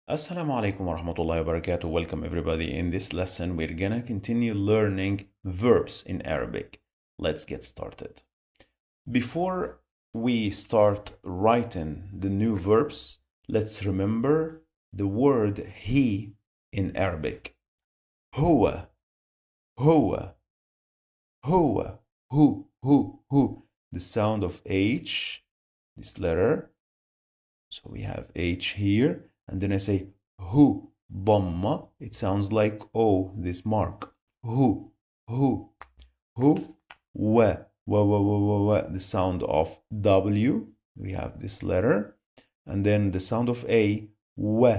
Assalamu alaikum wa rahmatullahi wa barakatuh. Welcome everybody. In this lesson, we're gonna continue learning verbs in Arabic. Let's get started. Before we start writing the new verbs, let's remember the word he in Arabic. Huwa, huwa, huwa, who. The sound of H, this letter. So we have H here. And then I say who, dhamma, it sounds like O, this mark. Who, wa, the sound of W, we have this letter. And then the sound of A, wa,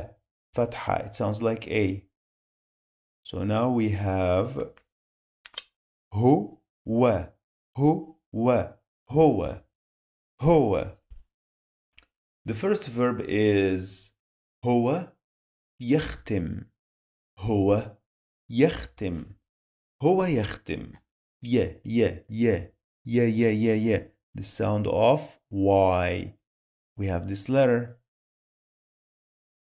fatha, it sounds like A. So now we have who, wa, huwa. The first verb is هو يختم هو يختم هو يختم yeah the sound of Y, we have this letter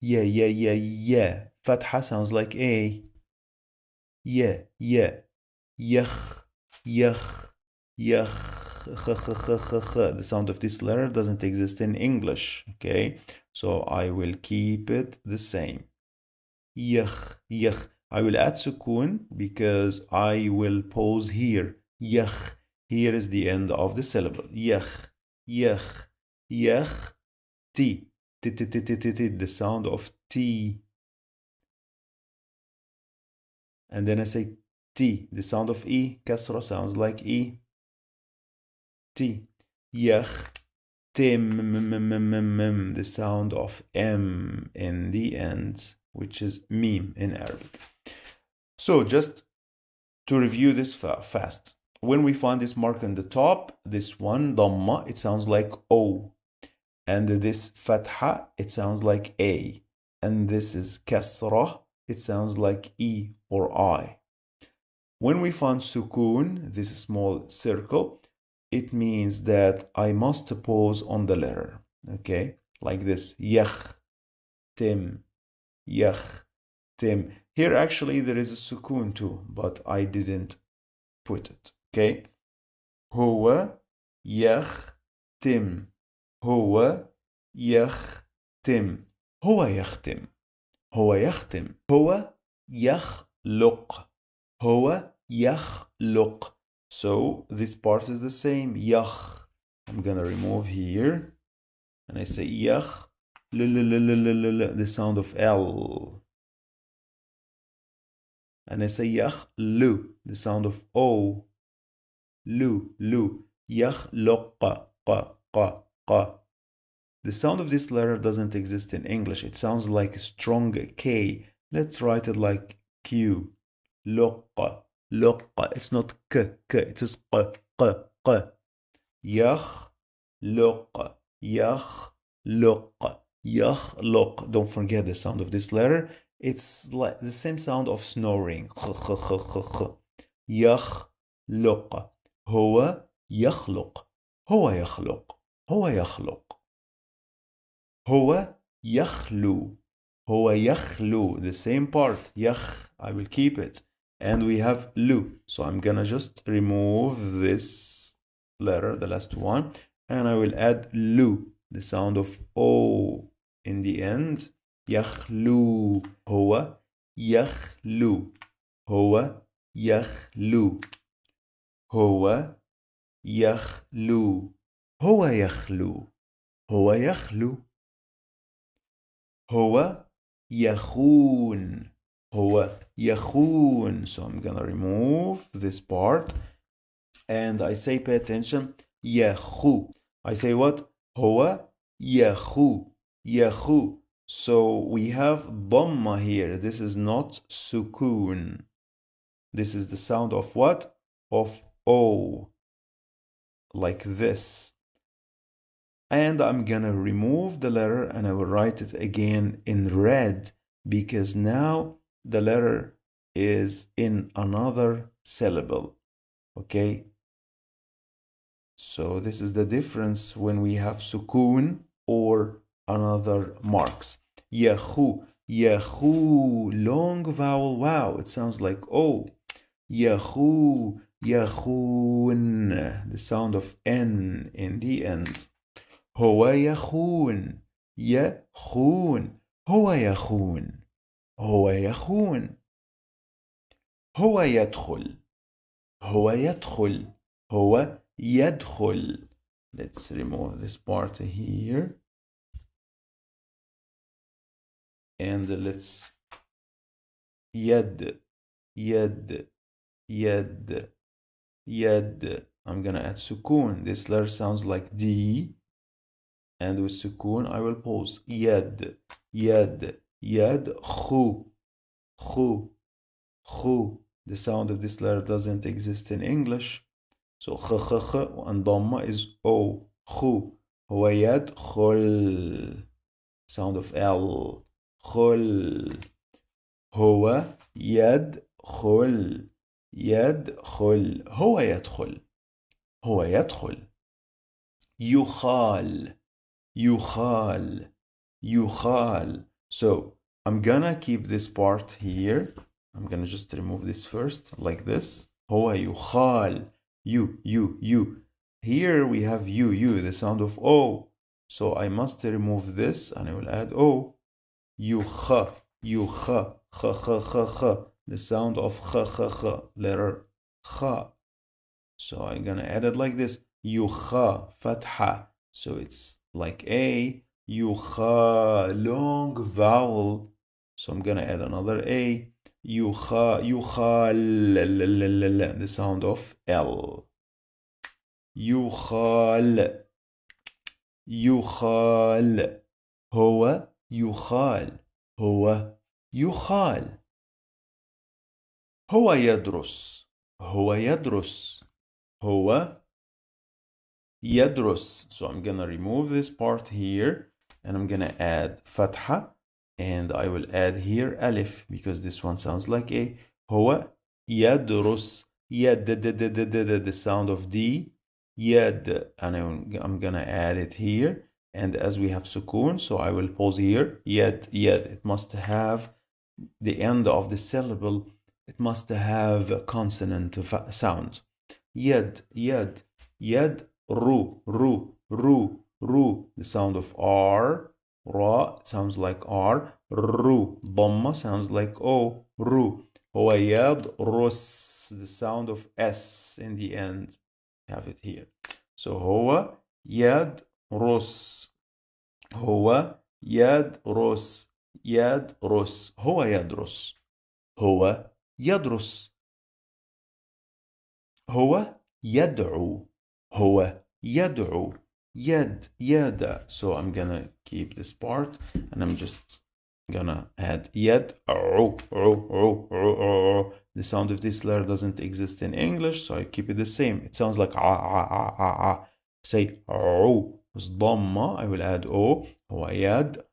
yeah fatha sounds like A yeah يخ the sound of this letter doesn't exist in English, okay? So I will keep it the same. Yakh. I will add sukun because I will pause here. Yakh. Here is the end of the syllable. Yakh. T. The sound of T. And then I say T. The sound of E. Kasra sounds like E. T. Yakhtim, the sound of M in the end, which is meme in Arabic. So just to review this fast, when we find this mark on the top, this one, dhamma, it sounds like O. And this fatha, it sounds like A. And this is kasra, it sounds like E or I. When we find sukun, this small circle, it means that I must pause on the letter, okay? Like this, yakhtim. Here actually there is a sukun too, but I didn't put it, okay? Huwa yakhtim. Huwa yakhtim. Huwa yakhtim. Huwa yakhluq. Huwa yakhluq. So this part is the same. Yakh. I'm gonna remove here. And I say yakh. The sound of L. And I say yakh lu. The sound of O. Lu. Yakhluq. Qa. The sound of this letter doesn't exist in English. It sounds like a strong K. Let's write it like Q. Luqqa. It's not k, it is q. Yakhluq. Don't forget the sound of this letter. It's like the same sound of snoring. Yakhluq. Huwa yakhluq. Huwa yakhlu. The same part. Yakh. I will keep it. And we have lu. So I'm gonna just remove this letter, the last one, and I will add lu, the sound of O in the end. Yakhlu. Huwa yakhlu. Huwa yakhlu. Huwa yakhlu. Huwa yakhlu. Huwa yakhlu. Huwa yakhun. Huwa yakhun. So I'm gonna remove this part and I say pay attention. Yakhu. I say what? Huwa yakhu. So we have dhamma here. This is not sukun. This is the sound of what? Of O. Like this. And I'm gonna remove the letter and I will write it again in red because now the letter is in another syllable, okay? So this is the difference when we have sukun or another marks. Yakhu. يخو. Long vowel wow. It sounds like O. يخو. يخون. The sound of N in the end. هو يخون. يخون. هو يخون. هو يخون. هو يدخل. هو يدخل. هو يدخل. Let's remove this part here. And let's يد. يد. يد. يد. I'm gonna add sukun. This letter sounds like D. And with sukun, I will pause. يد. يد. يد. خو. خو. خو. The sound of this letter doesn't exist in English. So خ and dhamma is O. خو. هو يدخل. Sound of L. خل. هو يدخل. يدخل. هو يدخل. هو يدخل. يخال. يخال. يخال. So I'm gonna keep this part here. I'm gonna just remove this first like this. هو يخال. You. Here we have you, the sound of O. So I must remove this and I will add O. يخ. يخ. خ. The sound of خ. Letter خ. So I'm gonna add it like this. يخ. فتحة. So it's like A. يخ. Long vowel. So I'm gonna add another A. يخال. The sound of L. يخال. يخال. هو يخال. هو يخال. هو يدرس. هو يدرس. هو يدرس. So I'm gonna remove this part here and I'm gonna add فتحة and I will add here ألف because this one sounds like A. هو يدرس. The sound of D. يد. And I'm gonna add it here. And as we have sukun, so I will pause here. Yet. It must have the end of the syllable. It must have a consonant sound. Yed. Yed. Ru. The sound of R. Ra sounds like R. Ru. Dhamma sounds like O. Ru. هو يدرس. The sound of S in the end. Have it here. So هو يدرس. هو يدرس. يدرس. هو يدرس. هو يدرس. هو يدعو. هو يدعو. يد. So I'm gonna keep this part and I'm just gonna add يدعو. The sound of this letter doesn't exist in English, so I keep it the same. It sounds like a. Say عو. With dhamma, I will add O. هو يدعو.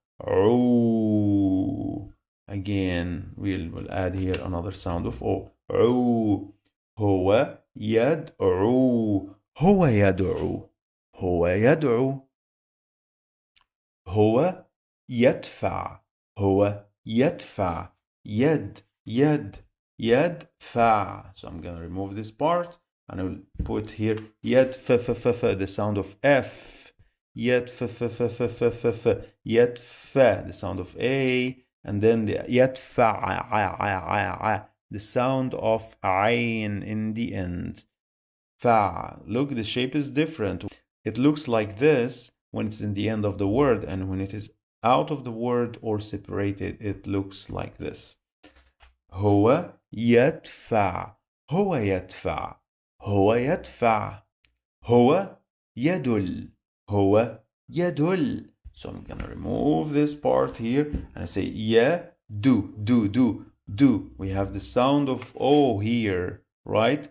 Again, we'll add here another sound of O. عو. هو يدعو. هو يدعو. هو يدعو. هو يدفع. هو يدفع. يد. يدفع. So I'm gonna remove this part and I will put here يدف. The sound of F. يدف. يدفع. The sound of A. And then the يدفع. The sound of عين in the end. Fa. Look, the shape is different. It looks like this when it's in the end of the word, and when it is out of the word or separated, it looks like this. هو يدفع. هو يدفع. هو يدفع. هو يدل. هو يدل. So I'm gonna remove this part here and I say do. We have the sound of O here, right?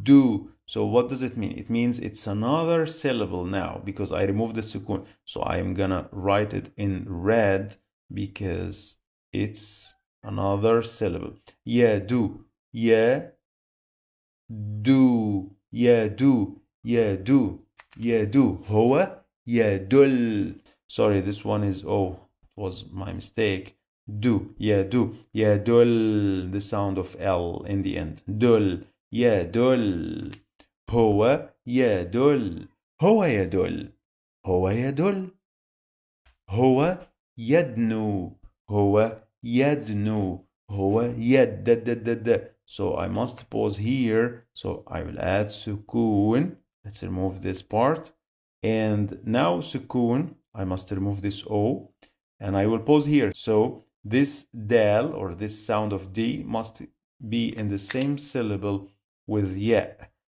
Do. So what does it mean? It means it's another syllable now because I removed the sukun. So I am gonna write it in red because it's another syllable. Do. Do. هو يدل. Sorry, this one is it was my mistake. do, يدو, يدل, the sound of L in the end, دل, يدل, هو يدل, هو يدل, هو يدل, هو يدنو, هو يدنو, هو يد. So I must pause here. So I will add سكون. Let's remove this part. And now سكون, I must remove this O. And I will pause here. So this dal or this sound of D must be in the same syllable with ya.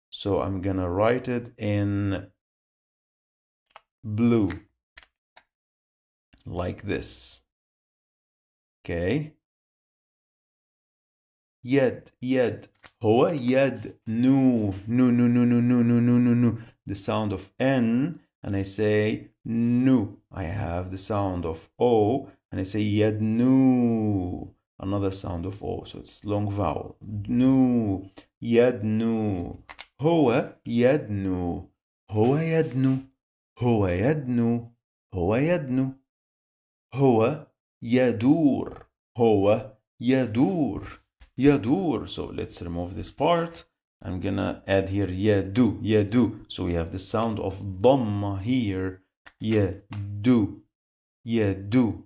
So I'm gonna write it in blue like this. Okay. يد هو يد no. The sound of N and I say nu. I have the sound of O and I say يدنو. Another sound of O, so it's long vowel. Nu, يدنو. هو يدنو. هو يدنو. هو يدنو. هو يدنو. هو يدور. هو يدور. يدور. So let's remove this part. I'm gonna add here يدو. يدو. So we have the sound of ضمة here. يدو. يدو.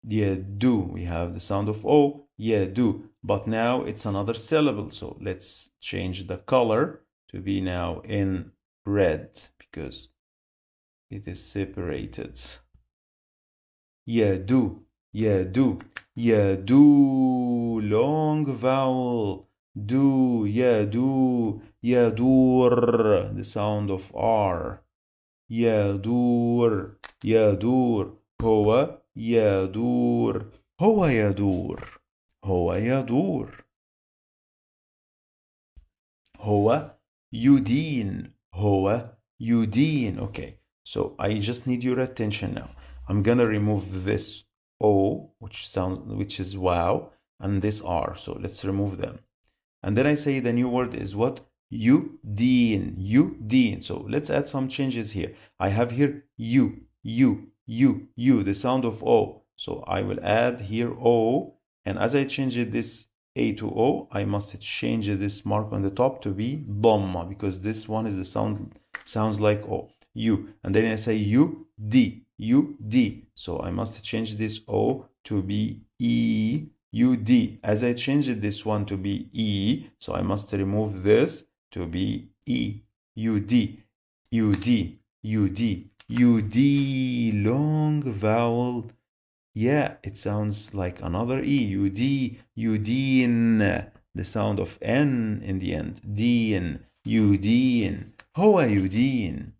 يدو. We have the sound of O. يدو. But now it's another syllable. So let's change the color to be now in red because it is separated. يدو. يدو. يدو. Long vowel. Do. يدو. يدور. The sound of R. يدور. يدور. هو يدور. هو يدور. هو يدور. هو يدين. هو يدين. Okay, so I just need your attention now. I'm gonna remove this O, which is wow, and this R. So let's remove them. And then I say the new word is what? Yudin. Yudin. So let's add some changes here. I have here you, the sound of O. So I will add here O, and as I change this A to O, I must change this mark on the top to be Dhamma, because this one is the sounds like O. You. And then I say U-D. So I must change this O to be E. U-D. As I changed this one to be E, so I must remove this to be E. U-D. U-D. U-D. U-D. Long vowel. Yeah, it sounds like another E. U-D. U-D-in. The sound of N in the end. D-in. U-D-in. هو يدين.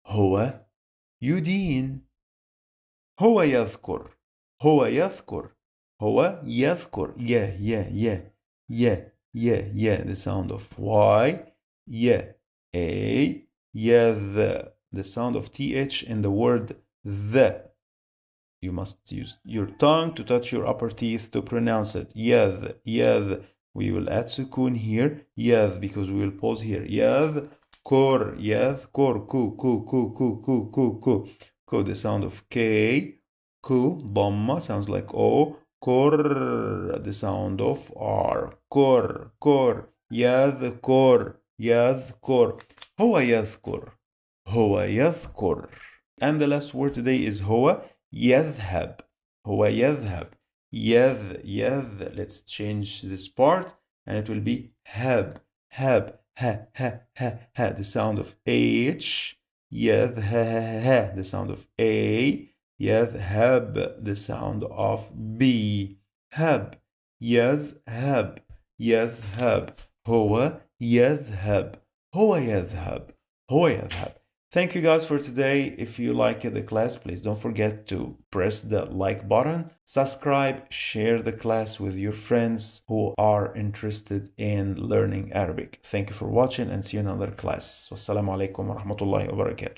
هو يدين. هو يذكر. هو يذكر. هو يذكر. Yeah. The sound of Y. Yeah. A. يذ. The sound of TH in the word the. You must use your tongue to touch your upper teeth to pronounce it. يذ. We will add sukun here. يذ, because we will pause here. يذ. Kor. Yadhkur. Ku. The sound of K. Ku. Dhamma sounds like O. Kor. The sound of R. Kor. Yadhkur. هو يذكر. هو يذكر. And the last word today is هو يذهب. هو يذهب. يذ. Let's change this part and it will be have. The sound of H. يذهب. The sound of A. يذهب. The sound of B. هب. يذهب. هو يذهب. هو يذهب. Thank you guys for today. If you like the class, please don't forget to press the like button, subscribe, share the class with your friends who are interested in learning Arabic. Thank you for watching and see you in another class. Wassalamu alaikum wa rahmatullahi wa barakatuh.